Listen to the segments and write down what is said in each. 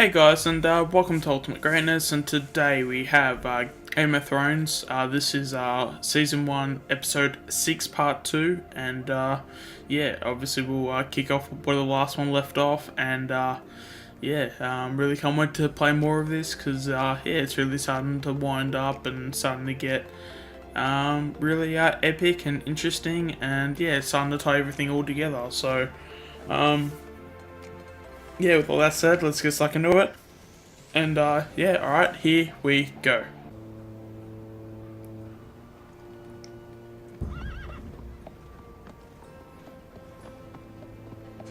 Hey guys, and welcome to Ultimate Greatness, and today we have Game of Thrones. This is Season 1, Episode 6, Part 2, and yeah, obviously we'll kick off where the last one left off, and really can't wait to play more of this, because it's really starting to wind up and starting to get really epic and interesting, and yeah, it's starting to tie everything all together, so yeah, with all that said, let's get stuck into it. And alright, here we go.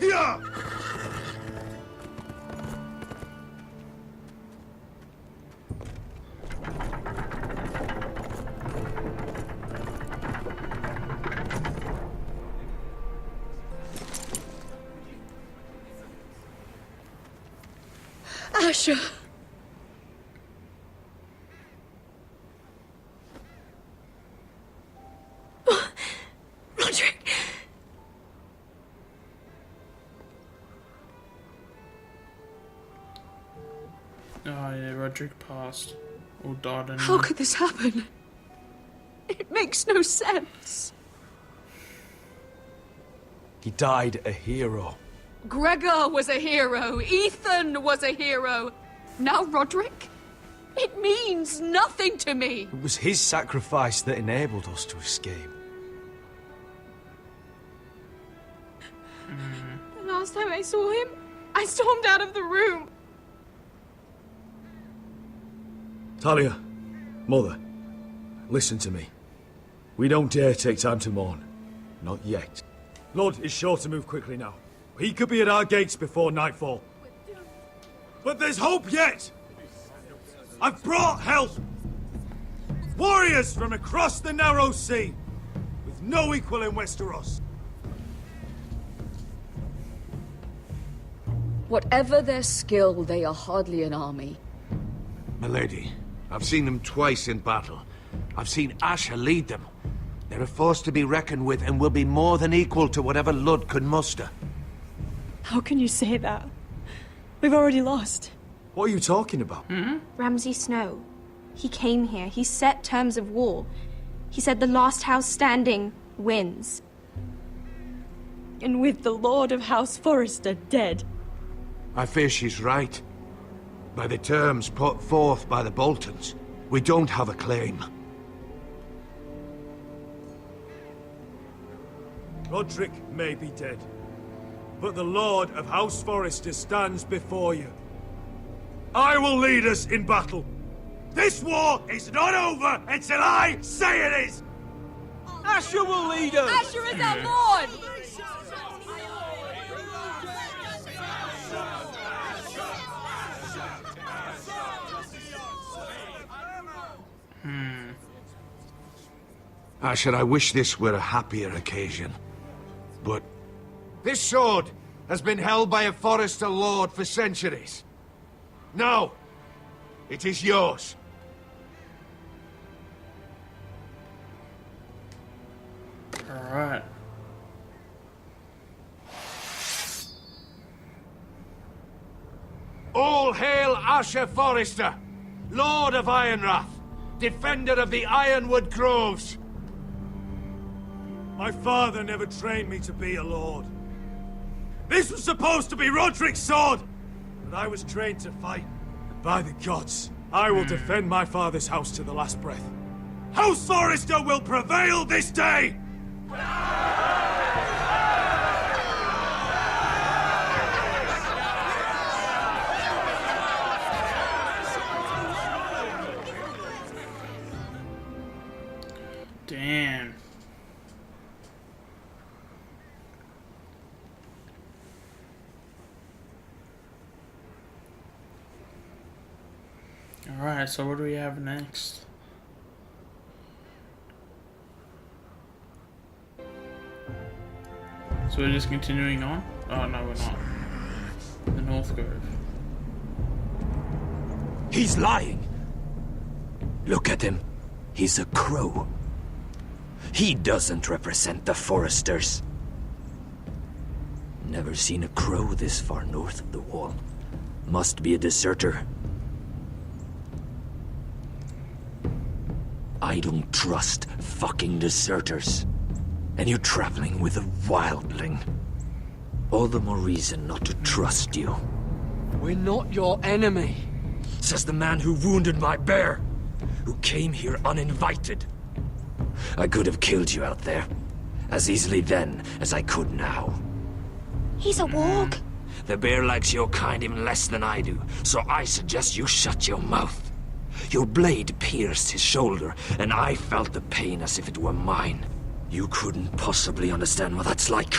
Yeah! Asher! Roderick! Oh yeah, Roderick passed. Or died anyway. How could this happen? It makes no sense. He died a hero. Gregor was a hero. Ethan was a hero. Now Roderick? It means nothing to me. It was his sacrifice that enabled us to escape. The last time I saw him, I stormed out of the room. Talia, Mother, listen to me. We don't dare take time to mourn. Not yet. Lord is sure to move quickly now. He could be at our gates before nightfall. But there's hope yet! I've brought help! Warriors from across the narrow sea, with no equal in Westeros. Whatever their skill, they are hardly an army. Milady, I've seen them twice in battle. I've seen Asher lead them. They're a force to be reckoned with and will be more than equal to whatever Lud could muster. How can you say that? We've already lost. What are you talking about? Ramsay Snow. He came here. He set terms of war. He said the last house standing wins. And with the Lord of House Forrester dead. I fear she's right. By the terms put forth by the Boltons, we don't have a claim. Roderick may be dead, but the Lord of House Forrester stands before you. I will lead us in battle. This war is not over until I say it is! Asher will lead us! Asher is our lord! Asher, I wish this were a happier occasion. But this sword has been held by a Forrester lord for centuries. Now, it is yours. Alright. All hail Asher Forrester, Lord of Ironrath, defender of the Ironwood Groves. My father never trained me to be a lord. This was supposed to be Roderick's sword, but I was trained to fight. And by the gods, I will defend my father's house to the last breath. House Forrester will prevail this day! Damn. Alright, so what do we have next? So we're just continuing on? Oh no, we're not. The North Grove. He's lying. Look at him. He's a crow. He doesn't represent the Foresters. Never seen a crow this far north of the wall. Must be a deserter. I don't trust fucking deserters. And you're traveling with a wildling. All the more reason not to trust you. We're not your enemy. Says the man who wounded my bear. Who came here uninvited. I could have killed you out there. As easily then as I could now. He's a warg. The bear likes your kind even less than I do, so I suggest you shut your mouth. Your blade pierced his shoulder, and I felt the pain as if it were mine. You couldn't possibly understand what that's like.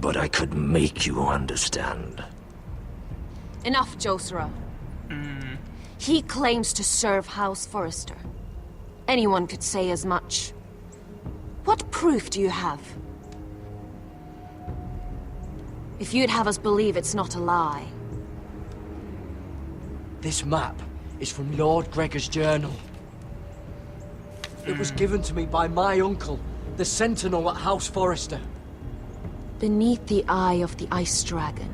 But I could make you understand. Enough, Josera. He claims to serve House Forrester. Anyone could say as much. What proof do you have? If you'd have us believe it's not a lie. This map is from Lord Gregor's journal. It was given to me by my uncle, the Sentinel at House Forrester. Beneath the eye of the Ice Dragon.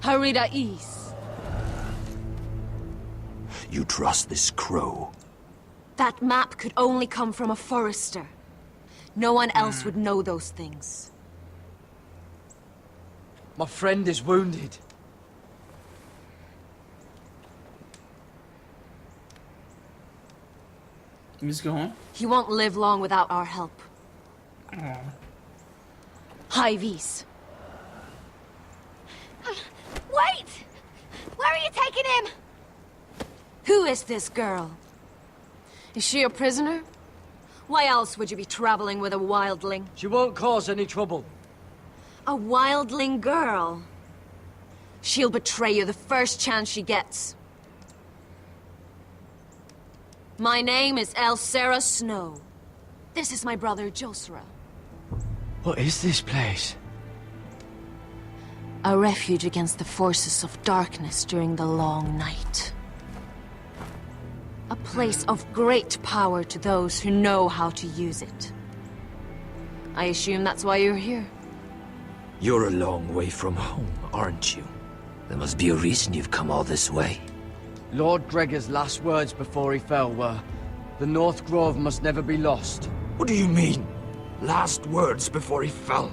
Harida East. You trust this crow? That map could only come from a Forrester. No one else would know those things. My friend is wounded. He's gone. He won't live long without our help. Oh. Hi, Vis. Wait! Where are you taking him? Who is this girl? Is she a prisoner? Why else would you be traveling with a wildling? She won't cause any trouble. A wildling girl? She'll betray you the first chance she gets. My name is Elsera Snow. This is my brother, Josera. What is this place? A refuge against the forces of darkness during the long night. A place of great power to those who know how to use it. I assume that's why you're here. You're a long way from home, aren't you? There must be a reason you've come all this way. Lord Gregor's last words before he fell were, "The North Grove must never be lost." What do you mean? Last words before he fell?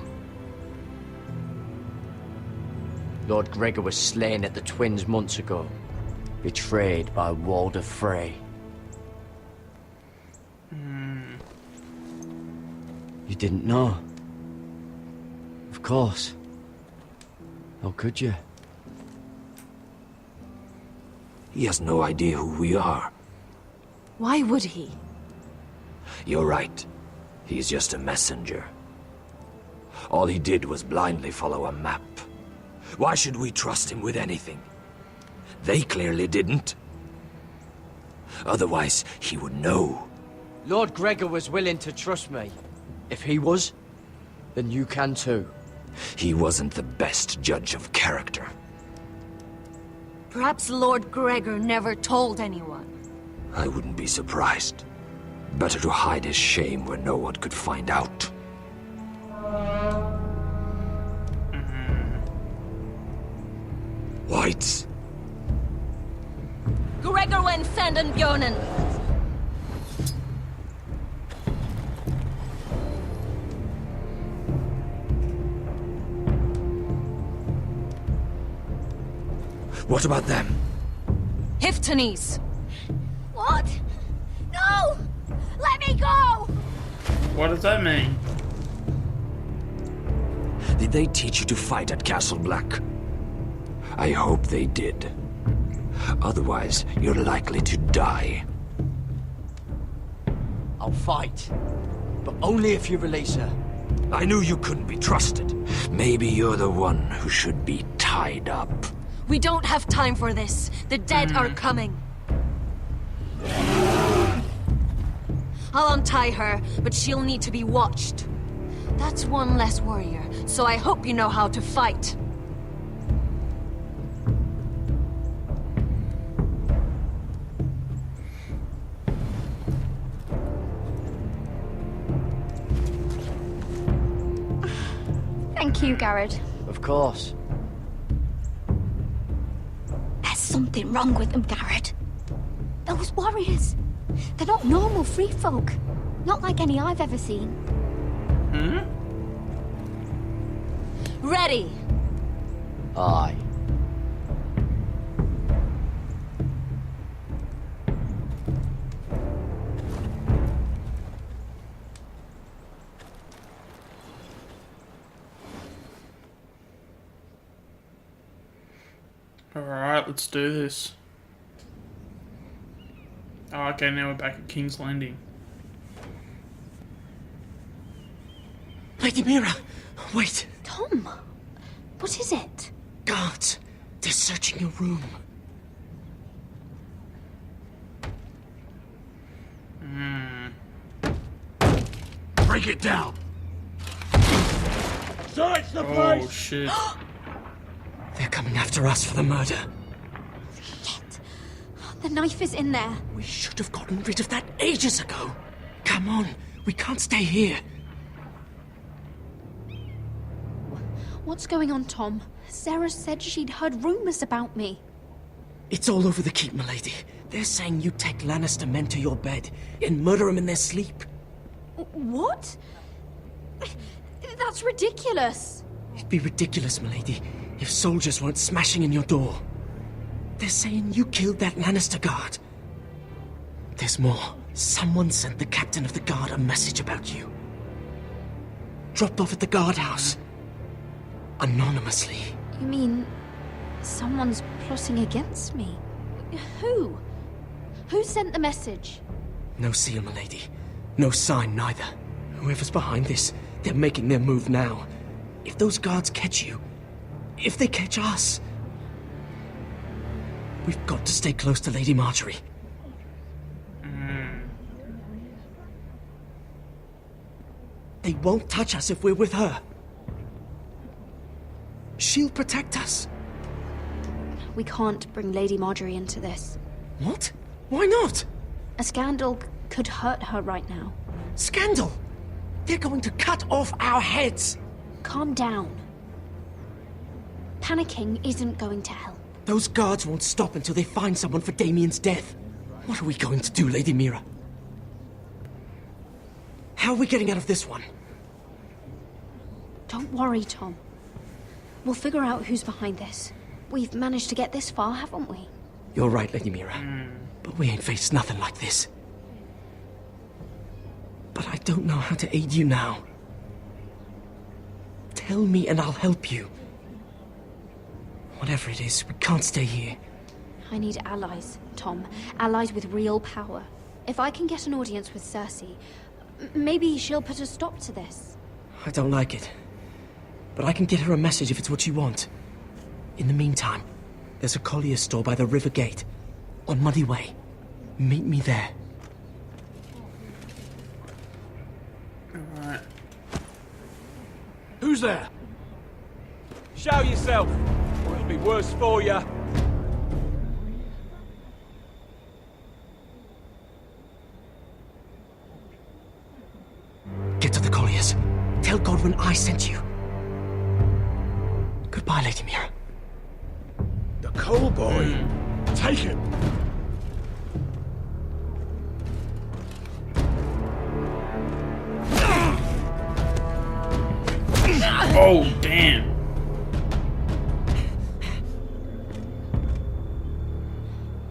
Lord Gregor was slain at the Twins months ago. Betrayed by Walder Frey. You didn't know? Of course. How could you? He has no idea who we are. Why would he? You're right. He's just a messenger. All he did was blindly follow a map. Why should we trust him with anything? They clearly didn't. Otherwise, he would know. Lord Gregor was willing to trust me. If he was, then you can too. He wasn't the best judge of character. Perhaps Lord Gregor never told anyone. I wouldn't be surprised. Better to hide his shame where no one could find out. Whites. Gregor went senden Björnen. What about them? Hiftanes. What? No! Let me go! What does that mean? Did they teach you to fight at Castle Black? I hope they did. Otherwise, you're likely to die. I'll fight. But only if you release her. I knew you couldn't be trusted. Maybe you're the one who should be tied up. We don't have time for this. The dead are coming. I'll untie her, but she'll need to be watched. That's one less warrior, so I hope you know how to fight. Thank you, Garrett. Of course. There's something wrong with them, Garrett. Those warriors. They're not normal free folk. Not like any I've ever seen. Ready! Aye. Alright, let's do this. Oh, okay, now we're back at King's Landing. Lady Mira, wait. Tom, what is it? Guards, they're searching your room. Break it down! Search the Oh, place! shit. They're coming after us for the murder. Shit. The knife is in there. We should have gotten rid of that ages ago. Come on, we can't stay here. What's going on, Tom? Sarah said she'd heard rumors about me. It's all over the keep, milady. They're saying you take Lannister men to your bed and murder them in their sleep. What? That's ridiculous. It'd be ridiculous, milady, if soldiers weren't smashing in your door. They're saying you killed that Lannister guard. There's more. Someone sent the captain of the guard a message about you. Dropped off at the guardhouse. Anonymously. You mean someone's plotting against me? Who? Who sent the message? No seal, milady. No sign, neither. Whoever's behind this, they're making their move now. If those guards catch you, if they catch us, we've got to stay close to Lady Marjorie. They won't touch us if we're with her. She'll protect us. We can't bring Lady Marjorie into this. What? Why not? A scandal could hurt her right now. Scandal! They're going to cut off our heads! Calm down. Panicking isn't going to help. Those guards won't stop until they find someone for Damien's death. What are we going to do, Lady Mira? How are we getting out of this one? Don't worry, Tom. We'll figure out who's behind this. We've managed to get this far, haven't we? You're right, Lady Mira. But we ain't faced nothing like this. But I don't know how to aid you now. Tell me and I'll help you. Whatever it is, we can't stay here. I need allies, Tom. Allies with real power. If I can get an audience with Cersei, maybe she'll put a stop to this. I don't like it. But I can get her a message if it's what you want. In the meantime, there's a collier's store by the river gate. On Muddy Way. Meet me there. Alright. Who's there? Show yourself, or it'll be worse for you. Get to the colliers. Tell Godwin I sent you. Goodbye, Lady Mira. The coal boy? Take it! Oh, damn.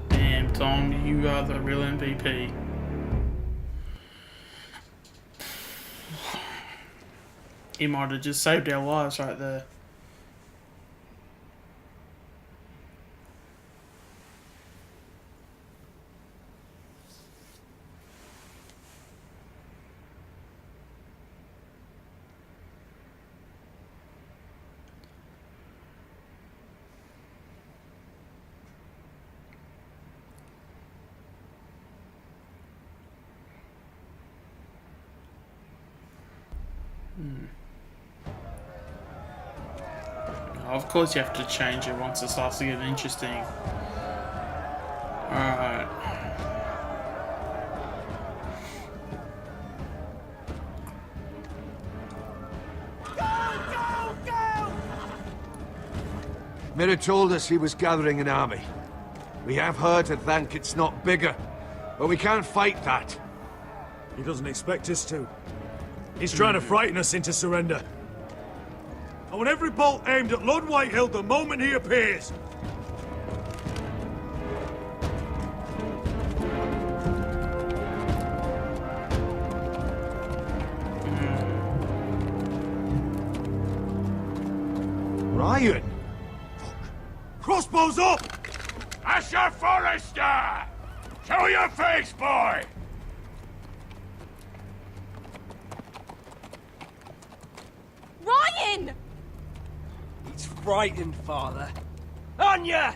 Damn, Tom, you are the real MVP. He might have just saved our lives right there. Of course you have to change it once it starts to get interesting. Alright. Go, go, Mira told us he was gathering an army. We have heard to thank it's not bigger, but we can't fight that. He doesn't expect us to. He's trying to frighten us into surrender. I want every bolt aimed at Lord Whitehill the moment he appears. Ryan! Crossbows up! Asher Forrester! Show your face, boy! Ryan! He's frightened, Father. Anya!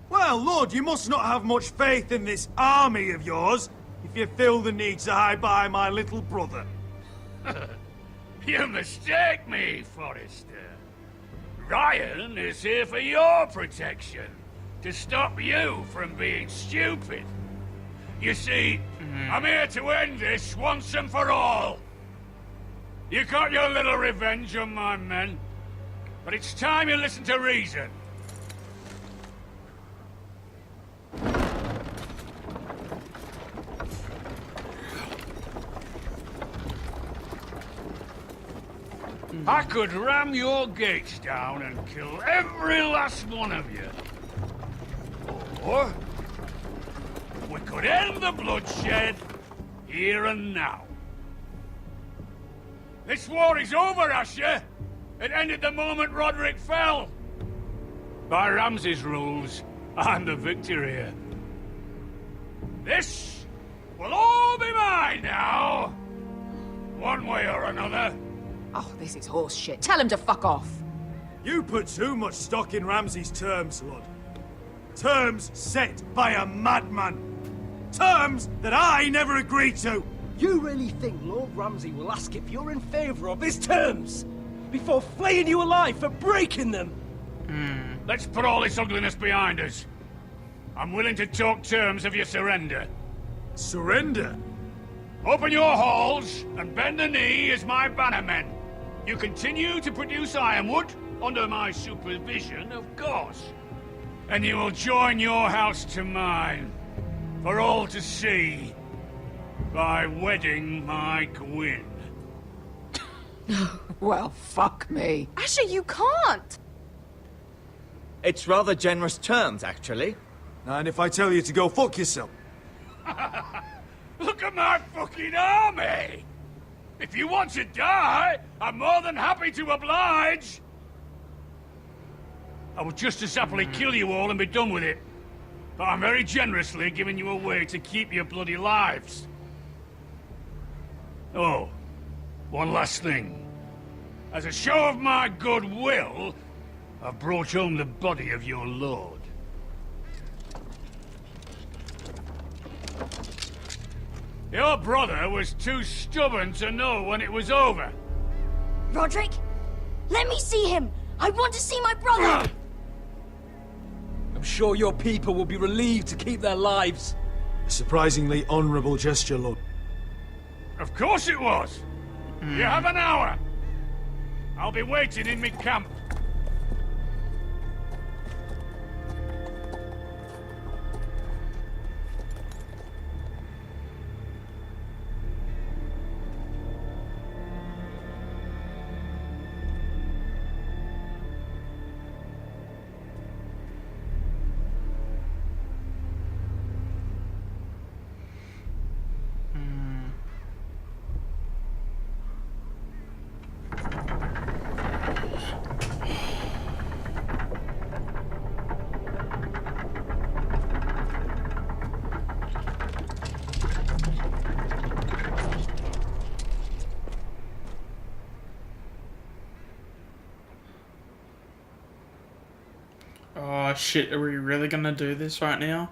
Well, Lord, you must not have much faith in this army of yours, if you feel the need to hide behind my little brother. You mistake me, Forrester. Ryan is here for your protection, to stop you from being stupid. You see, I'm here to end this once and for all. You got your little revenge on my men, but it's time you listen to reason. I could ram your gates down and kill every last one of you. Or we could end the bloodshed here and now. This war is over, Asher. It ended the moment Roderick fell. By Ramsay's rules, I'm the victor here. This will all be mine now. One way or another. Oh, this is horse shit. Tell him to fuck off. You put too much stock in Ramsay's terms, Lord. Terms set by a madman. Terms that I never agreed to. You really think Lord Ramsay will ask if you're in favor of his terms? Before flaying you alive for breaking them? Let's put all this ugliness behind us. I'm willing to talk terms of your surrender. Surrender? Open your halls and bend the knee as my bannermen. You continue to produce ironwood, under my supervision, of course. And you will join your house to mine, for all to see, by wedding my Gwyn. Well, fuck me. Asher, you can't! It's rather generous terms, actually. And if I tell you to go fuck yourself? Look at my fucking army! If you want to die, I'm more than happy to oblige! I would just as happily kill you all and be done with it. But I'm very generously giving you a way to keep your bloody lives. Oh, one last thing. As a show of my goodwill, I've brought home the body of your lord. Your brother was too stubborn to know when it was over. Roderick? Let me see him! I want to see my brother! I'm sure your people will be relieved to keep their lives. A surprisingly honorable gesture, Lord. Of course it was! You have an hour! I'll be waiting in mid-camp. Oh shit, are we really gonna do this right now?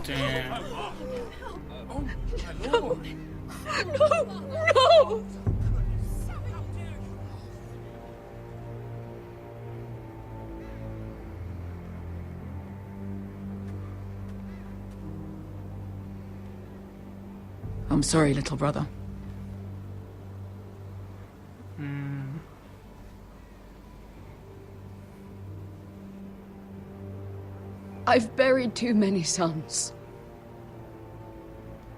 Damn. No! No! I'm sorry, little brother. I've buried too many sons.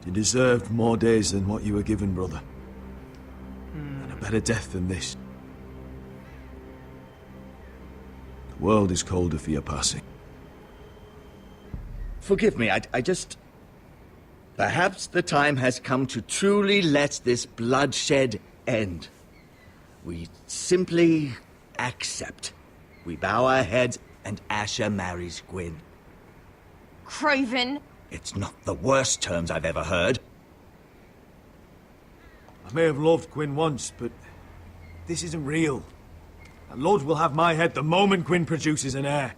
You deserved more days than what you were given, brother. And a better death than this. The world is colder for your passing. Forgive me, I just... Perhaps the time has come to truly let this bloodshed end. We simply accept. We bow our heads and Asher marries Gwyn. Craven! It's not the worst terms I've ever heard. I may have loved Gwyn once, but this isn't real. And Lord will have my head the moment Gwyn produces an heir.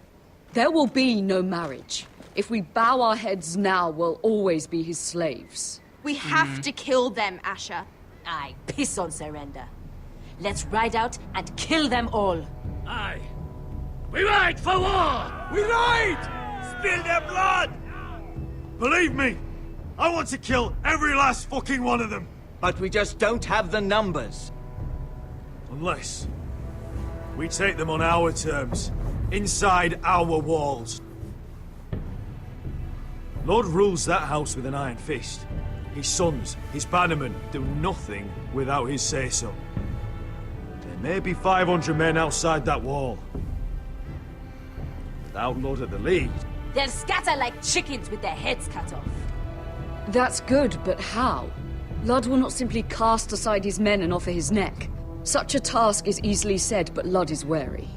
There will be no marriage. If we bow our heads now, we'll always be his slaves. We have to kill them, Asher. Aye, piss on surrender. Let's ride out and kill them all. Aye. We ride for war! We ride! Spill their blood! Believe me, I want to kill every last fucking one of them. But we just don't have the numbers. Unless we take them on our terms, inside our walls. Lord rules that house with an iron fist. His sons, his bannermen, do nothing without his say-so. There may be 500 men outside that wall. Without Lord of the League... They'll scatter like chickens with their heads cut off. That's good, but how? Lud will not simply cast aside his men and offer his neck. Such a task is easily said, but Lud is wary.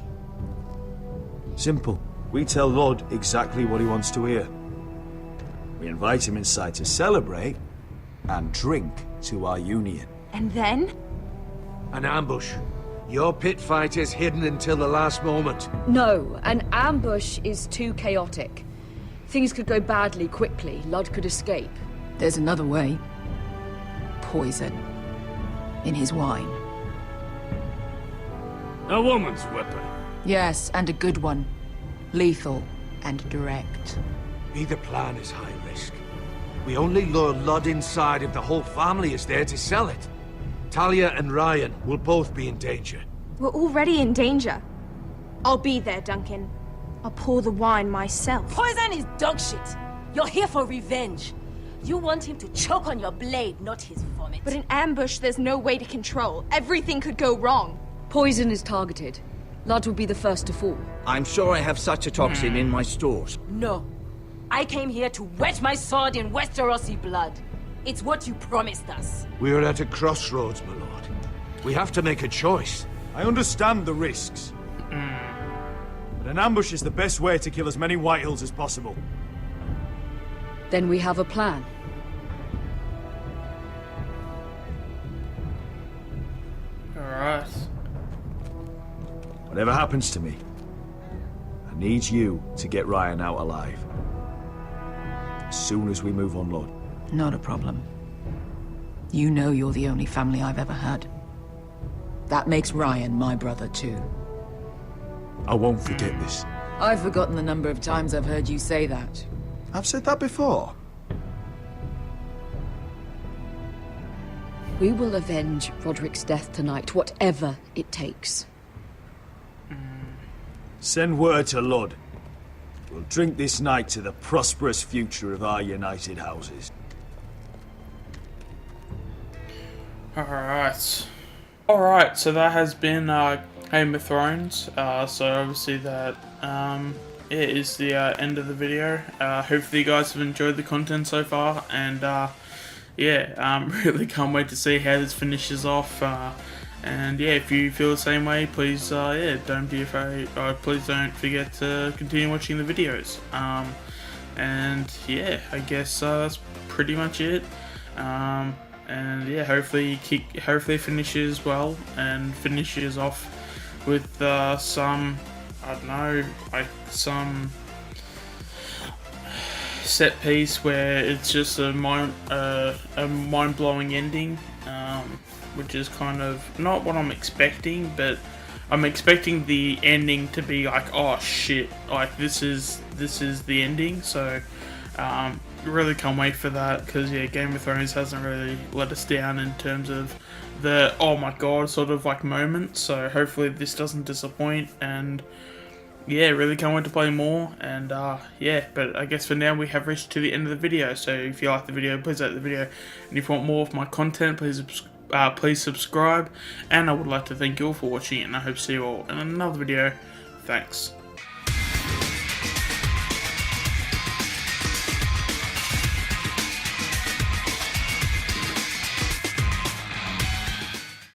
Simple. We tell Lord exactly what he wants to hear. We invite him inside to celebrate and drink to our union. And then? An ambush. Your pit fight is hidden until the last moment. No, an ambush is too chaotic. Things could go badly quickly. Lud could escape. There's another way. Poison. In his wine. A woman's weapon. Yes, and a good one. Lethal and direct. Either plan is high risk. We only lure Lud inside if the whole family is there to sell it. Talia and Ryan will both be in danger. We're already in danger. I'll be there, Duncan. I'll pour the wine myself. Poison is dog shit. You're here for revenge. You want him to choke on your blade, not his vomit. But in ambush, there's no way to control. Everything could go wrong. Poison is targeted. Lud will be the first to fall. I'm sure I have such a toxin in my stores. No. I came here to wet my sword in Westerosi blood. It's what you promised us. We're at a crossroads, my lord. We have to make a choice. I understand the risks. But an ambush is the best way to kill as many Whitehills as possible. Then we have a plan. Alright. Whatever happens to me, I need you to get Ryan out alive. As soon as we move on, Lord. Not a problem. You know you're the only family I've ever had. That makes Ryan my brother too. I won't forget this. I've forgotten the number of times I've heard you say that. I've said that before. We will avenge Roderick's death tonight, whatever it takes. Send word to Lud. We'll drink this night to the prosperous future of our united houses. Alright, so that has been Game of Thrones. So obviously that it is the end of the video. Hopefully you guys have enjoyed the content so far, and really can't wait to see how this finishes off. And yeah, if you feel the same way, please don't be afraid. Please don't forget to continue watching the videos. And yeah, I guess that's pretty much it. And yeah, hopefully finishes well and finishes off with some, I don't know, like some set piece where it's just a mind-blowing ending, which is kind of not what I'm expecting, but I'm expecting the ending to be like, oh shit, like this is the ending. So Really can't wait for that, because yeah, Game of Thrones hasn't really let us down in terms of the oh my god sort of like moments, so hopefully this doesn't disappoint, and yeah, really can't wait to play more. And yeah, but I guess for now we have reached to the end of the video, so if you like the video, please like the video, and if you want more of my content, please subscribe, and I would like to thank you all for watching it, and I hope to see you all in another video. Thanks.